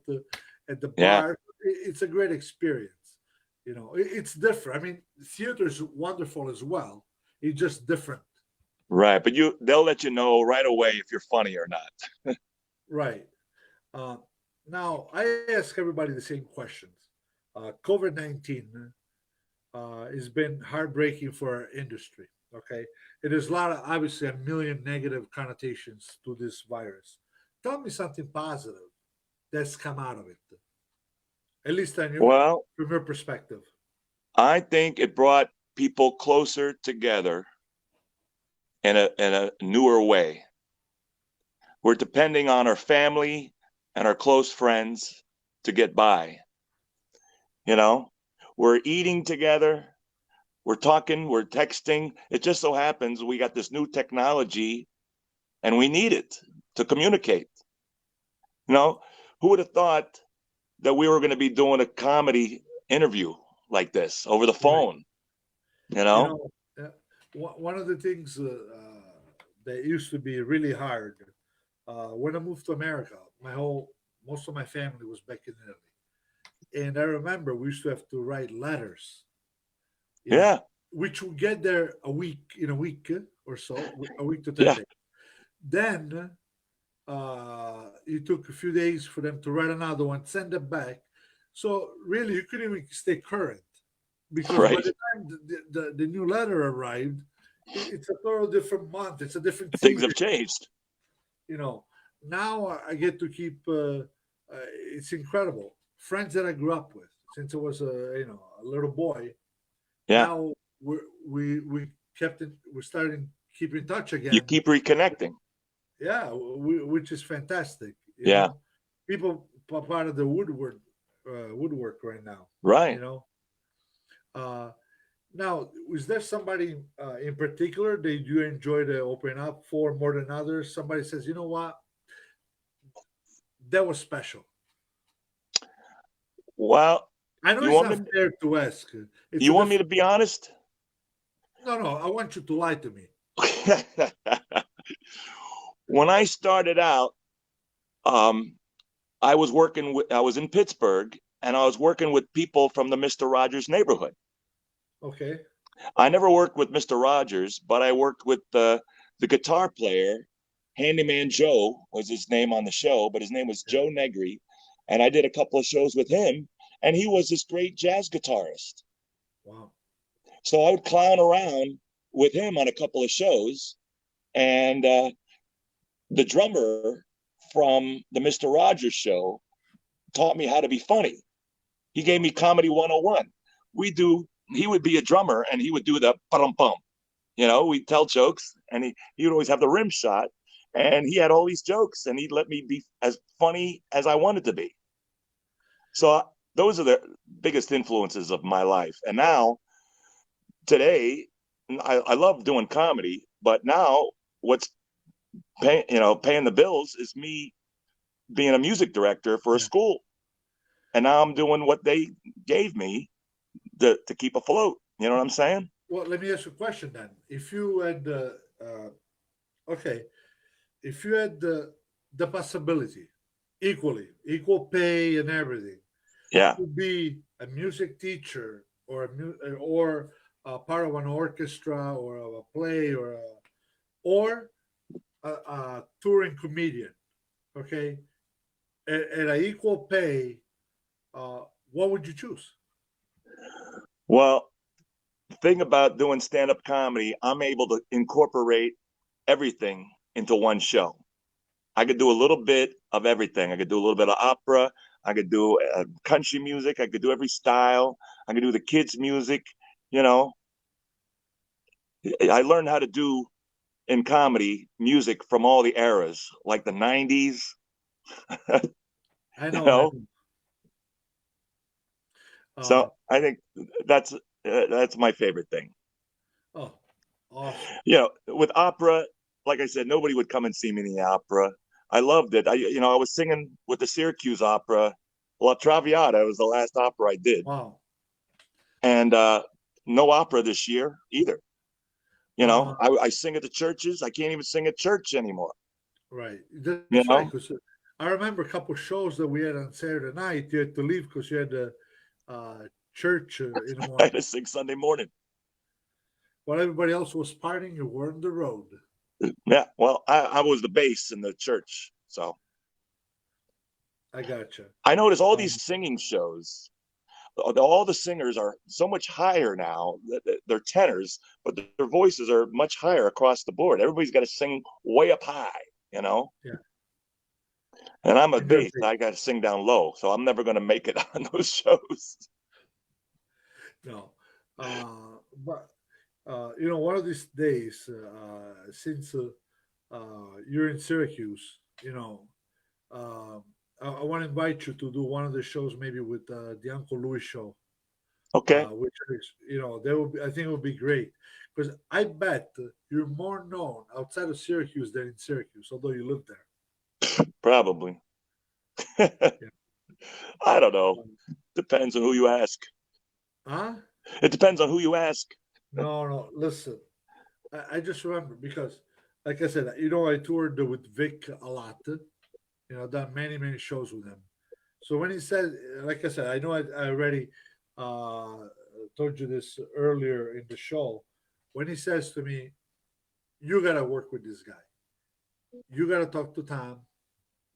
at the Yeah, bar. It's a great experience. It's different. I mean, theater is wonderful as well. It's just different. Right. But they'll let you know right away if you're funny or not. Right. Uh, Now, I ask everybody the same questions. COVID-19 has been heartbreaking for our industry. Okay. It is a lot of, obviously, a million negative connotations to this virus. Tell me something positive that's come out of it, at least on your, Well, from your perspective. I think it brought people closer together in a newer way. We're depending on our family and our close friends to get by. You know, we're eating together, we're talking, we're texting. It just so happens we got this new technology and we need it to communicate. You know, who would have thought that we were going to be doing a comedy interview like this over the Right. phone? You You know? know, one of the things that used to be really hard when I moved to America, most of my family was back in Italy, and I remember we used to have to write letters, you know, Yeah, which would get there a week or so, a week to 10 yeah, days. Then it took a few days for them to write another one, send it back. So really, you couldn't even stay current because by right. the time the new letter arrived, it's a total different month. It's a different Things season. have changed. You know, now I get to keep. It's incredible. Friends that I grew up with since I was a little boy. Yeah, Now we kept it. We started keep in touch you again. keep reconnecting. Yeah, which is fantastic. You Yeah, know, people pop out of the woodwork right now. You right. know. Uh, Now, was there somebody in particular that you enjoy to open up for more than others? Somebody says, you know what, that was special. Well, I know you it's want not me? fair to ask. It's You a want me to different. be honest? No, no. I want you to lie to me. When I started out, um, I was in Pittsburgh, and I was working with people from the Mister Rogers neighborhood. Okay. I never worked with Mister Rogers, but I worked with the guitar player, Handyman Joe was his name on the show, but his name was Yeah. Joe Negri, and I did a couple of shows with him, and he was this great jazz guitarist. Wow. So I would clown around with him on a couple of shows, and the drummer from the Mister Rogers show taught me how to be funny. He gave me comedy 101. He would be a drummer and he would do the bum bum. We'd tell jokes and he would always have the rim shot. And he had all these jokes and he'd let me be as funny as I wanted to be. So those are the biggest influences of my life. And now, today, I love doing comedy, but now what's paying the bills is me being a music director for a Yeah. school. And now I'm doing what they gave me to keep afloat. You know what I'm saying? Well, let me ask you a question then. If you had, okay, if you had the possibility, equal pay and everything, Yeah. to be a music teacher or or part of an orchestra or of a play or a touring comedian, okay, at an equal pay, what would you choose? Well, the thing about doing stand-up comedy, I'm able to incorporate everything into one show. I could do a little bit of everything. I could do a little bit of opera. I could do country music. I could do every style. I could do the kids' music. You know, I learned how to do in comedy music from all the eras, like the '90s. I You know, man. know, Uh, so I think that's my favorite thing. oh, awesome. With opera, like I said, nobody would come and see me in the opera. I loved it. I was singing with the Syracuse Opera. La Traviata was the last opera I did, Wow. and no opera this year either. Uh, I sing at the churches. I can't even sing at church anymore. right. That's You right. know, Because I remember a couple shows that we had on Saturday night. You had to leave because you had church in the I morning. had to sing Sunday morning. While everybody else was partying, you were on the road. Yeah, well, I was the bass in the church, so I gotcha. I noticed all Um, these singing shows. All the singers are so much higher now. They're tenors, but their voices are much higher across the board. Everybody's got to sing way up high, you know. yeah, And I'm a and they're bass. big. I got to sing down low, so I'm never going to make it on those shows. No, but one of these days, since you're in Syracuse, um, I want to invite you to do one of the shows, maybe with the Uncle Louis show, Okay, which is, they will be, I think it would be great because I bet you're more known outside of Syracuse than in Syracuse, although you live there. probably. I Yeah. don't know. Depends on who you ask. Huh? It depends on who you ask. No, no. Listen, I just remember because, like I said, I toured with Vic a lot. Done many, many shows with him. So when he said, like I said, I know I already uh, told you this earlier in the show. When he says to me, "You gotta work with this guy. You gotta talk to Tom.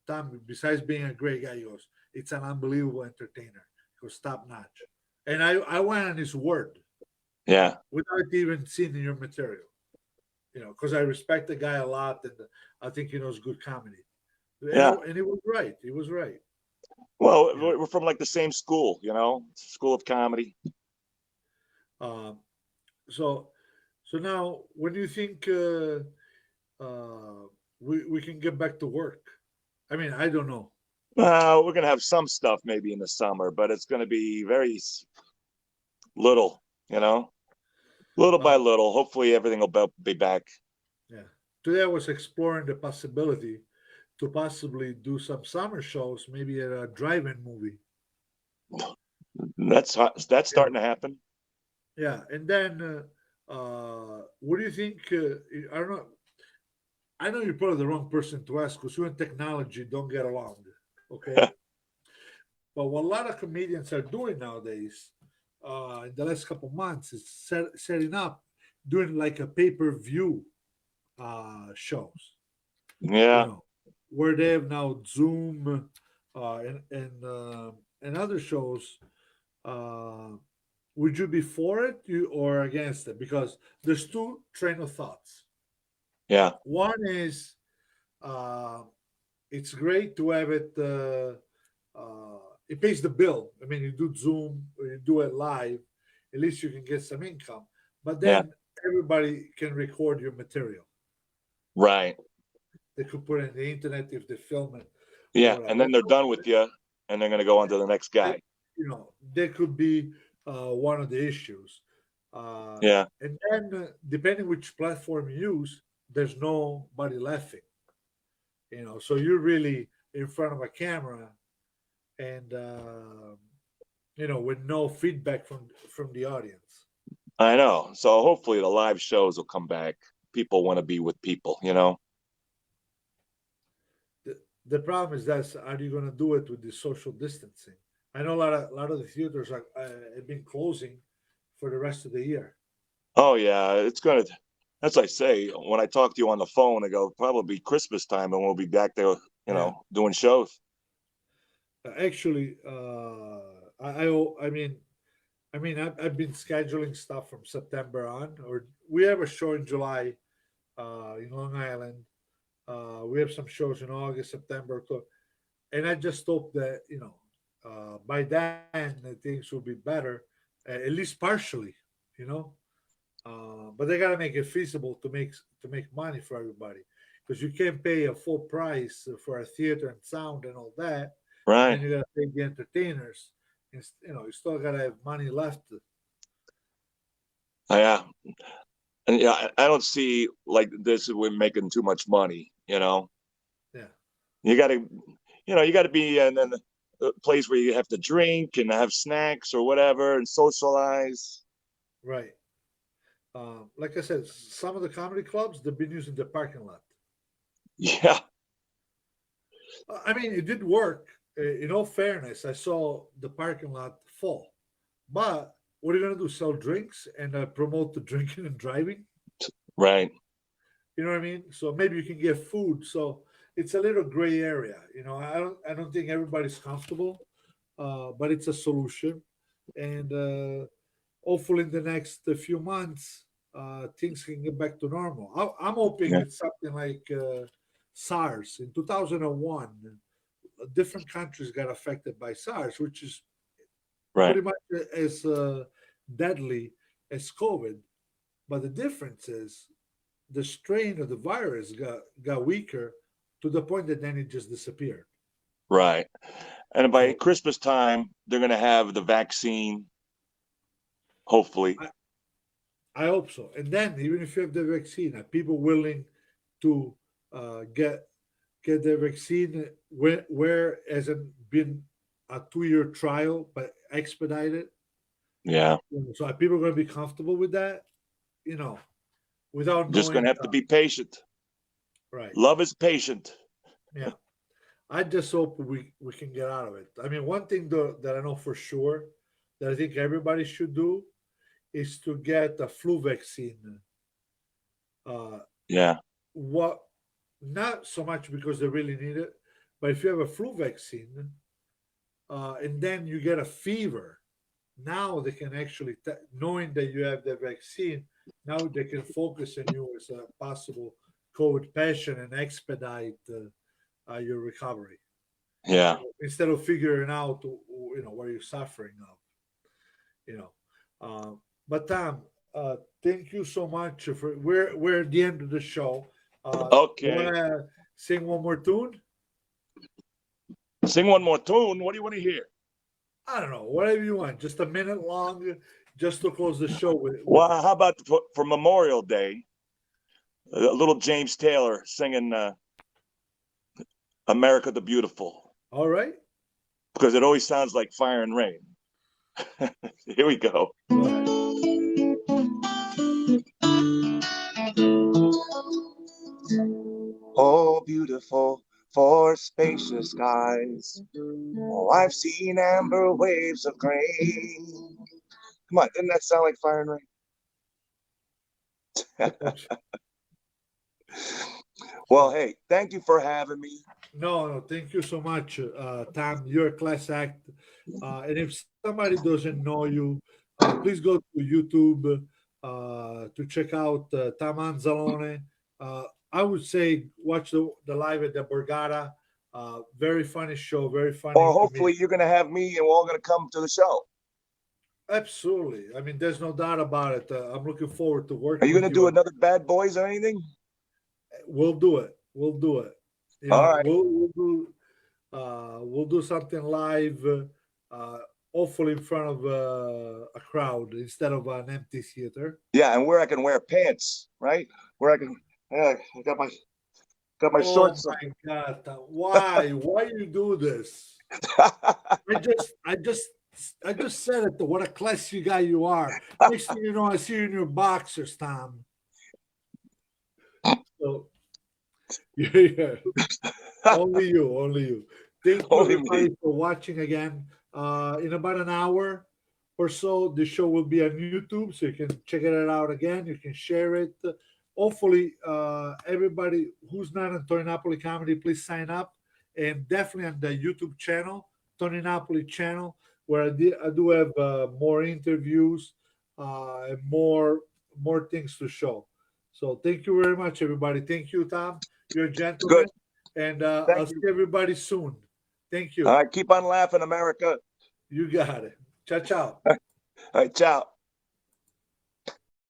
Tom, besides being a great guy, he goes, it's an unbelievable entertainer. He goes, top notch." And I went on his word Yeah, without even seeing your material. Because I respect the guy a lot, and I think he knows good comedy. yeah. And he was right. He was right. Well, You know. we're from like the same school, school of comedy. Um, so now, when do you think we can get back to work? I mean, I don't know. We're gonna have some stuff maybe in the summer, but it's gonna be very little, you know, little by Uh, little. Hopefully, everything will be back. yeah. Today I was exploring the possibility to possibly do some summer shows, maybe at a drive-in movie. That's You starting know. to happen. Yeah, and then what do you think? I don't know. I know you're probably the wrong person to ask because you and technology don't get along. Okay, but what a lot of comedians are doing nowadays, in the last couple months, is setting up, doing like a pay-per-view shows. You Yeah, know, where they have now Zoom and other shows. Uh, would you be for it or against it? Because there's two train of thoughts. yeah, One is uh, it's great to have it. It pays the bill. I mean, you do Zoom or you do it live, at least you can get some income. But yeah, then everybody can record your material. right. They could put it in the internet if they film it or Yeah, and whatever. then they're done with you, and they're gonna go on to the next That, guy. that could be one of the issues. Yeah, And then, depending which platform you use, there's nobody laughing. So you're really in front of a camera and with no feedback from the audience. I know. So hopefully the live shows will come back. People want to be with people. The problem is that are you going to do it with the social distancing? I know a lot of the theaters have been closing for the rest of the year. Oh yeah, it's gonna. That's what I say when I talk to you on the phone. I go probably Christmas time, and we'll be back there, Yeah. doing shows. Actually, I mean, I've been scheduling stuff from September on, or we have a show in July in Long Island. We have some shows in August, September, October, and I just hope that by then things will be better, at least partially, you know. But they gotta make it feasible to make money for everybody, because you can't pay a full price for a theater and sound and all that, and then Right. you gotta pay the entertainers. And, you still gotta have money left. Yeah, and yeah, I don't see like this. We're making too much money. Yeah, You got to be in a place where you have to drink and have snacks or whatever and socialize. right. Like I said, some of the comedy clubs they've been using the parking lot. Yeah, I mean, it did work. In all fairness, I saw the parking lot full, but what are you gonna do? Sell drinks and promote the drinking and driving? Right. You know what I mean? So maybe you can get food. So it's a little gray area. I don't think everybody's comfortable, but it's a solution, and hopefully in the next few months things can get back to normal. I'm hoping Yeah. it's something like SARS in 2001. Different countries got affected by SARS, which is Right. pretty much as deadly as COVID. But the difference is the strain of the virus got weaker to the point that then it just disappeared. Right. And by So Christmas time, they're going to have the vaccine, hopefully. I hope so. And then even if you have the vaccine, are people willing to get the vaccine where hasn't been a 2-year trial but expedited? Yeah. So are people going to be comfortable with that? Without Just going knowing, to have to be patient. right? Love is patient. Yeah. I just hope we can get out of it. I mean, one thing though, that I know for sure that I think everybody should do is to get a flu vaccine. Uh, Yeah. what Not so much because they really need it, but if you have a flu vaccine and then you get a fever, now they can actually, knowing that you have the vaccine, now they can focus on you as a possible COVID patient and expedite your recovery Yeah. instead of figuring out what you're suffering of. You know, but Tom, thank you so much for. We're at the end of the show. You Okay. want to sing one more tune? Sing one more tune. What do you want to hear? I don't know, whatever you want. Just a minute long, just to close the show with. Well, how about for Memorial Day, a little James Taylor singing America the Beautiful, All right. because it always sounds like fire and rain. Here we go. Go ahead. Oh, beautiful for spacious skies. Oh, I've seen amber waves of grain. Come on, didn't that sound like fire and rain? Well, hey, thank you for having me. No, thank you so much, Tom. You're a class act. And if somebody doesn't know you, please go to YouTube to check out Tom Anzalone. I would say watch the live at the Borgata. Very funny show, very funny. Or hopefully you're going to have me and we're all going to come to the show. Absolutely. I mean, there's no doubt about it. I'm looking forward to working. Are you going to do another Bad Boys or anything? We'll do it. We'll do it. All right. We'll do something live, hopefully in front of a crowd instead of an empty theater. Yeah, and where I can wear pants, right? Where I can. I got my shorts. Oh my God! Why you do this? I just said it. What a classy guy you are. Next thing you know, I see you in your boxers, Tom. So, yeah. Only you. Thank you everybody for watching again. In about an hour or so, the show will be on YouTube, so you can check it out again. You can share it. Hopefully, everybody who's not on Tony Napoli Comedy, please sign up, and definitely on the YouTube channel, Tony Napoli channel, where I do have more interviews and more things to show. So thank you very much, everybody. Thank you, Tom. You're a gentleman. Good. And I'll see everybody soon. Thank you. All right. Keep on laughing, America. You got it. Ciao, ciao. All right. Ciao.